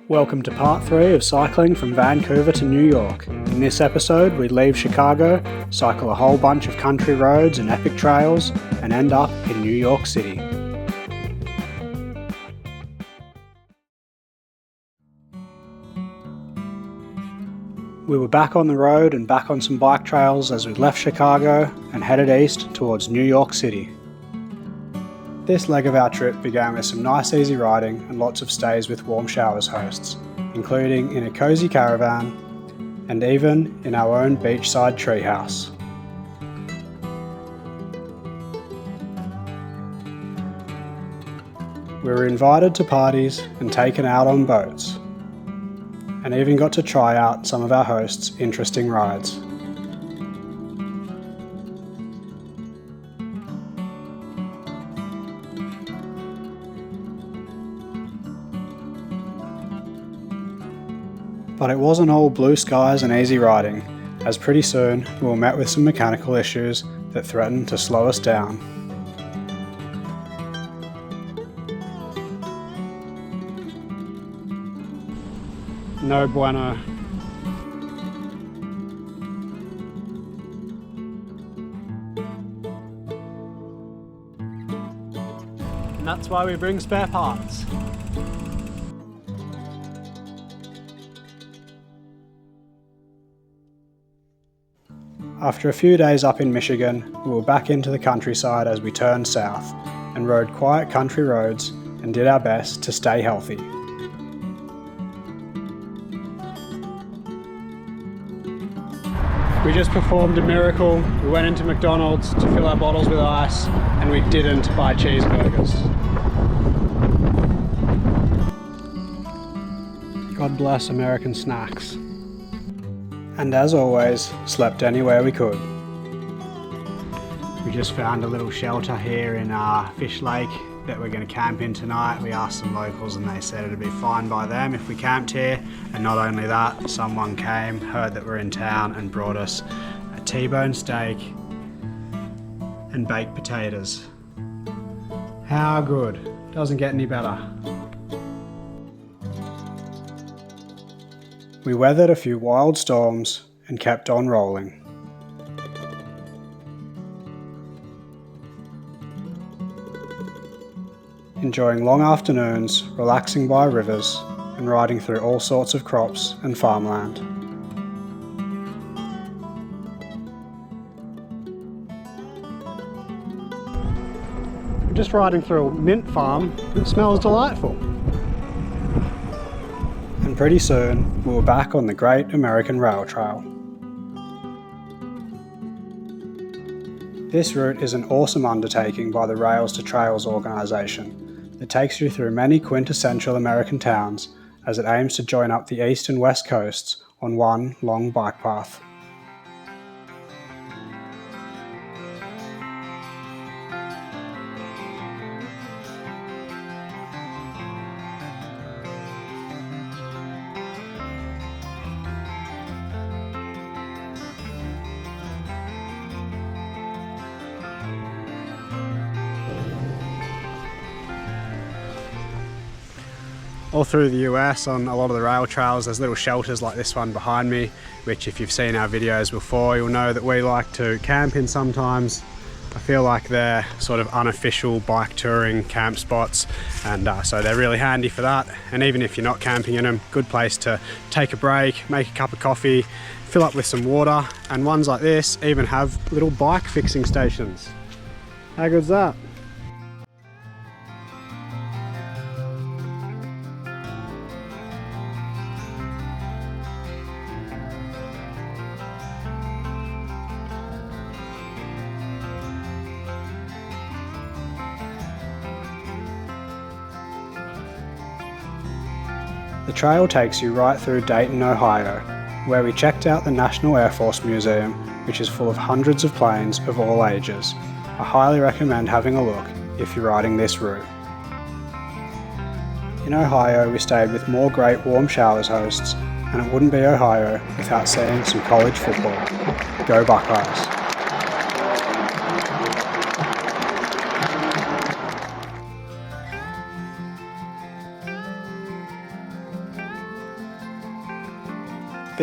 Welcome to part 3 of cycling from Vancouver to New York. In this episode, we leave Chicago, cycle a whole bunch of country roads and epic trails, and end up in New York City. We were back on the road and back on some bike trails as we left Chicago and headed east towards New York City. This leg of our trip began with some nice easy riding and lots of stays with Warm Showers hosts, including in a cosy caravan and even in our own beachside treehouse. We were invited to parties and taken out on boats, and even got to try out some of our hosts' interesting rides. But it wasn't all blue skies and easy riding, as pretty soon we were met with some mechanical issues that threatened to slow us down. No bueno. And that's why we bring spare parts. After a few days up in Michigan, we were back into the countryside as we turned south and rode quiet country roads and did our best to stay healthy. We just performed a miracle. We went into McDonald's to fill our bottles with ice and we didn't buy cheeseburgers. God bless American snacks. And as always, slept anywhere we could. We just found a little shelter here in Fish Lake that we're going to camp in tonight. We asked some locals and they said it'd be fine by them if we camped here. And not only that, someone came, heard that we're in town and brought us a T-bone steak and baked potatoes. How good? Doesn't get any better. We weathered a few wild storms and kept on rolling. Enjoying long afternoons, relaxing by rivers, and riding through all sorts of crops and farmland. We're just riding through a mint farm that smells delightful. And pretty soon, we were back on the Great American Rail Trail. This route is an awesome undertaking by the Rails to Trails organisation that takes you through many quintessential American towns as it aims to join up the east and west coasts on one long bike path. All through the US on a lot of the rail trails there's little shelters like this one behind me, which if you've seen our videos before you'll know that we like to camp in sometimes. I feel like they're sort of unofficial bike touring camp spots, and so they're really handy for that. And even if you're not camping in them, good place to take a break, make a cup of coffee, fill up with some water, and ones like this even have little bike fixing stations. How good's that? The trail takes you right through Dayton, Ohio, where we checked out the National Air Force Museum, which is full of hundreds of planes of all ages. I highly recommend having a look if you're riding this route. In Ohio, we stayed with more great Warm Showers hosts, and it wouldn't be Ohio without seeing some college football. Go Buckeyes!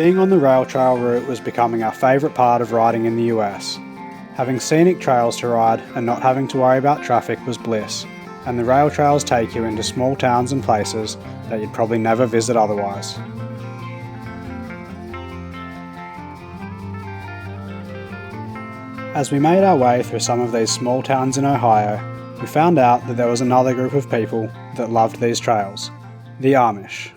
Being on the rail trail route was becoming our favourite part of riding in the US. Having scenic trails to ride and not having to worry about traffic was bliss, and the rail trails take you into small towns and places that you'd probably never visit otherwise. As we made our way through some of these small towns in Ohio, we found out that there was another group of people that loved these trails, the Amish.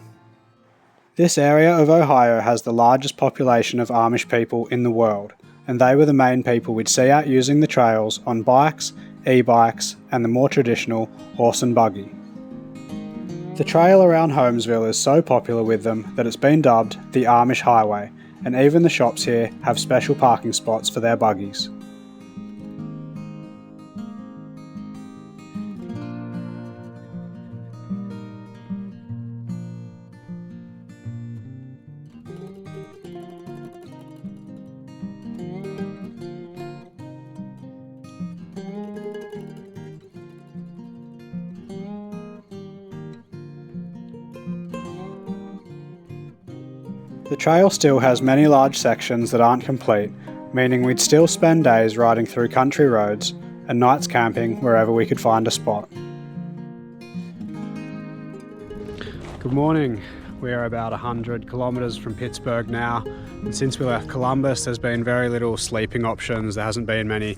This area of Ohio has the largest population of Amish people in the world, and they were the main people we'd see out using the trails on bikes, e-bikes, and the more traditional horse and buggy. The trail around Holmesville is so popular with them that it's been dubbed the Amish Highway, and even the shops here have special parking spots for their buggies. The trail still has many large sections that aren't complete, meaning we'd still spend days riding through country roads and nights camping wherever we could find a spot. Good morning. We are about 100 kilometres from Pittsburgh now, and since we left Columbus there's been very little sleeping options. There hasn't been many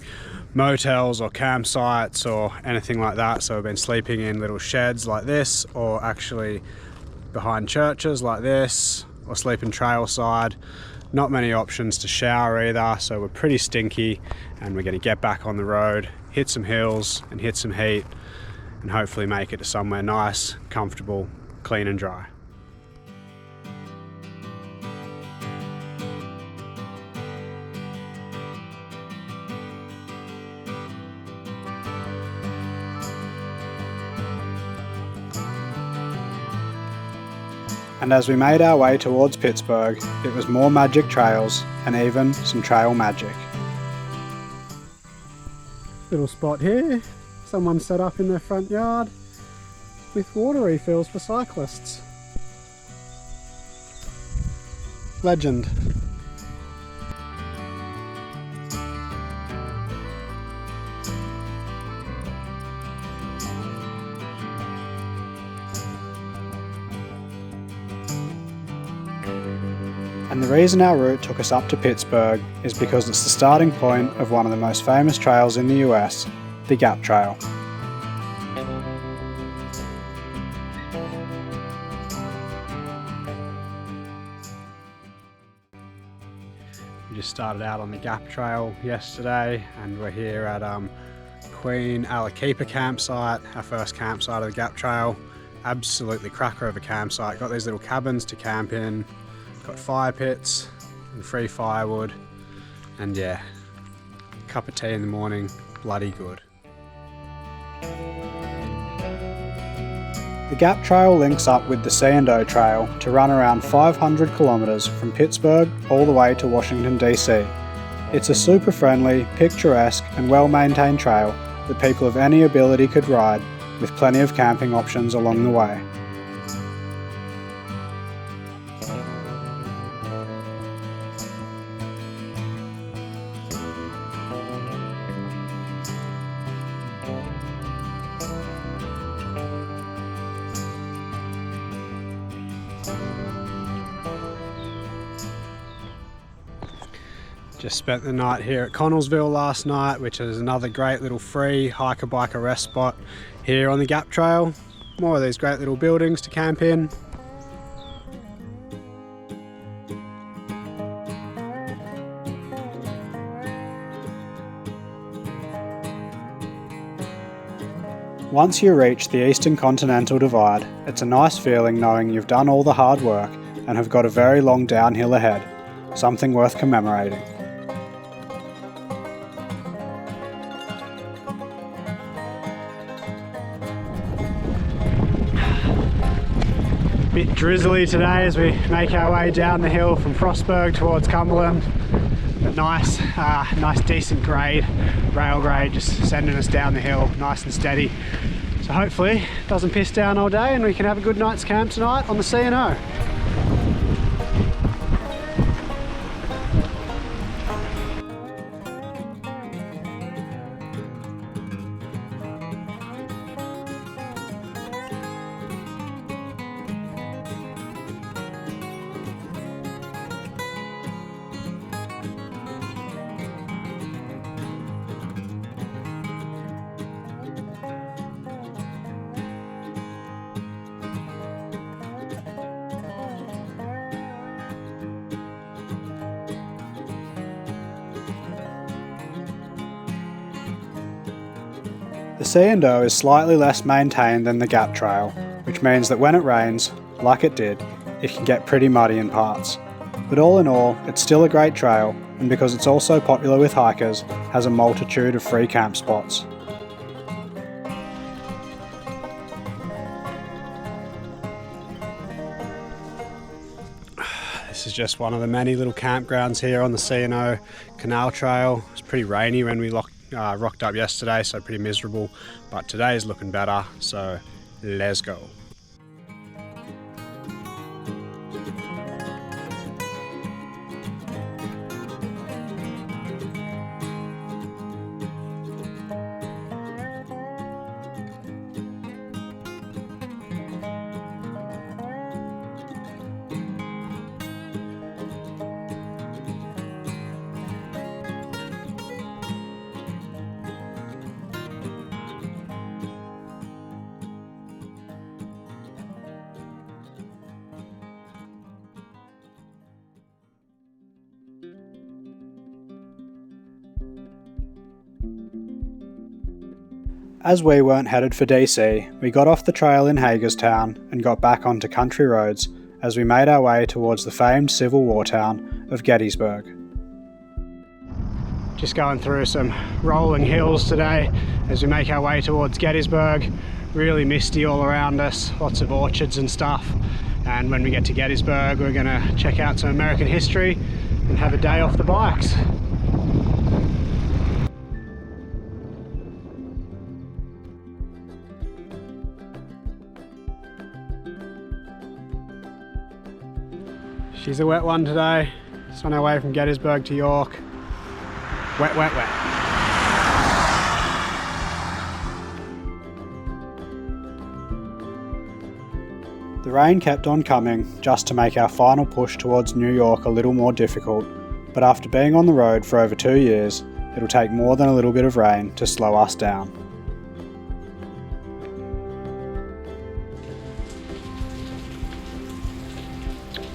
motels or campsites or anything like that, so we've been sleeping in little sheds like this, or actually behind churches like this, or sleeping trail side. Not many options to shower either, so we're pretty stinky, and we're going to get back on the road, hit some hills and hit some heat, and hopefully make it to somewhere nice, comfortable, clean and dry. And as we made our way towards Pittsburgh, it was more magic trails and even some trail magic. Little spot here, someone set up in their front yard with water refills for cyclists. Legend. And the reason our route took us up to Pittsburgh is because it's the starting point of one of the most famous trails in the US, the Gap Trail. We just started out on the Gap Trail yesterday, and we're here at Queen Alakepa campsite, our first campsite of the Gap Trail. Absolutely cracker of a campsite. Got these little cabins to camp in. Got fire pits and free firewood, and yeah, cup of tea in the morning, bloody good. The Gap Trail links up with the C&O Trail to run around 500 kilometres from Pittsburgh all the way to Washington DC. It's a super friendly, picturesque and well maintained trail that people of any ability could ride, with plenty of camping options along the way. Just spent the night here at Connellsville last night, which is another great little free hiker-biker rest spot here on the Gap Trail. More of these great little buildings to camp in. Once you reach the Eastern Continental Divide, it's a nice feeling knowing you've done all the hard work and have got a very long downhill ahead, something worth commemorating. Bit drizzly today as we make our way down the hill from Frostburg towards Cumberland, but nice decent grade, rail grade, just sending us down the hill nice and steady. So hopefully it doesn't piss down all day and we can have a good night's camp tonight on the C&O. The C&O is slightly less maintained than the Gap Trail, which means that when it rains, like it did, it can get pretty muddy in parts. But all in all, it's still a great trail, and because it's also popular with hikers, has a multitude of free camp spots. This is just one of the many little campgrounds here on the C&O Canal Trail. It was pretty rainy when we rocked up yesterday, so pretty miserable, but today is looking better, so let's go. As we weren't headed for DC, we got off the trail in Hagerstown and got back onto country roads as we made our way towards the famed Civil War town of Gettysburg. Just going through some rolling hills today as we make our way towards Gettysburg. Really misty all around us, lots of orchards and stuff. And when we get to Gettysburg, we're going to check out some American history and have a day off the bikes. She's a wet one today. Just on our way from Gettysburg to York. Wet, wet, wet. The rain kept on coming just to make our final push towards New York a little more difficult, but after being on the road for over 2 years, it'll take more than a little bit of rain to slow us down.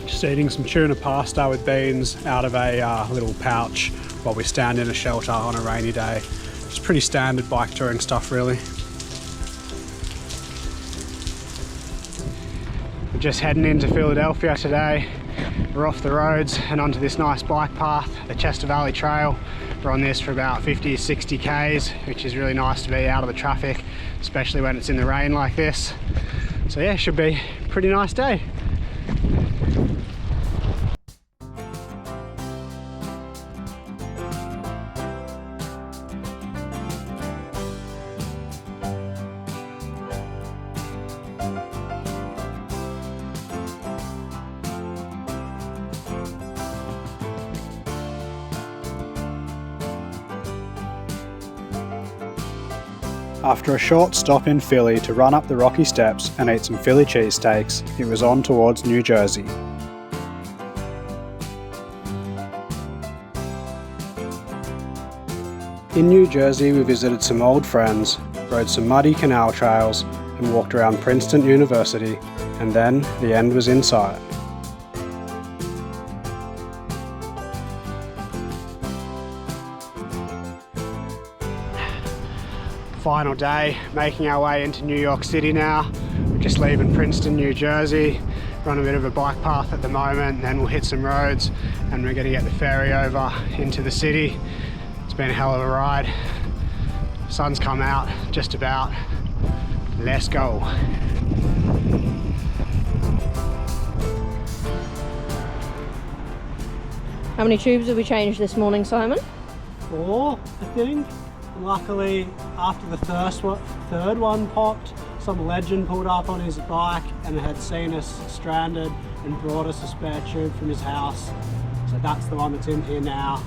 Just eating some tuna pasta with beans out of a little pouch while we stand in a shelter on a rainy day. It's pretty standard bike touring stuff, really. We're just heading into Philadelphia today. We're off the roads and onto this nice bike path, the Chester Valley Trail. We're on this for about 50 to 60 Ks, which is really nice to be out of the traffic, especially when it's in the rain like this. So yeah, should be a pretty nice day. After a short stop in Philly to run up the rocky steps and eat some Philly cheesesteaks, it was on towards New Jersey. In New Jersey we visited some old friends, rode some muddy canal trails and walked around Princeton University, and then the end was in sight. Final day, making our way into New York City now. We're just leaving Princeton, New Jersey. We're on a bit of a bike path at the moment, and then we'll hit some roads and we're going to get the ferry over into the city. It's been a hell of a ride. Sun's come out just about. Let's go. How many tubes have we changed this morning, Simon? 4, I think. Luckily, after the third one popped, some legend pulled up on his bike and had seen us stranded and brought us a spare tube from his house. So that's the one that's in here now.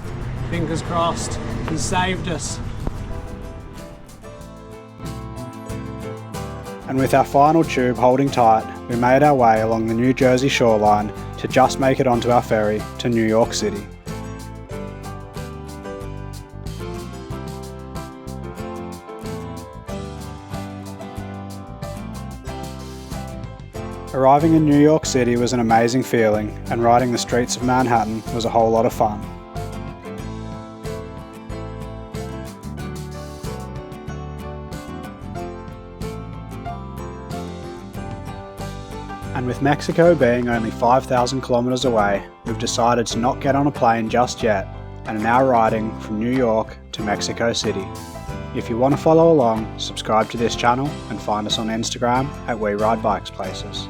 Fingers crossed, he saved us. And with our final tube holding tight, we made our way along the New Jersey shoreline to just make it onto our ferry to New York City. Arriving in New York City was an amazing feeling, and riding the streets of Manhattan was a whole lot of fun. And with Mexico being only 5,000 kilometers away, we've decided to not get on a plane just yet and are now riding from New York to Mexico City. If you want to follow along, subscribe to this channel and find us on Instagram at We Ride Bikes Places.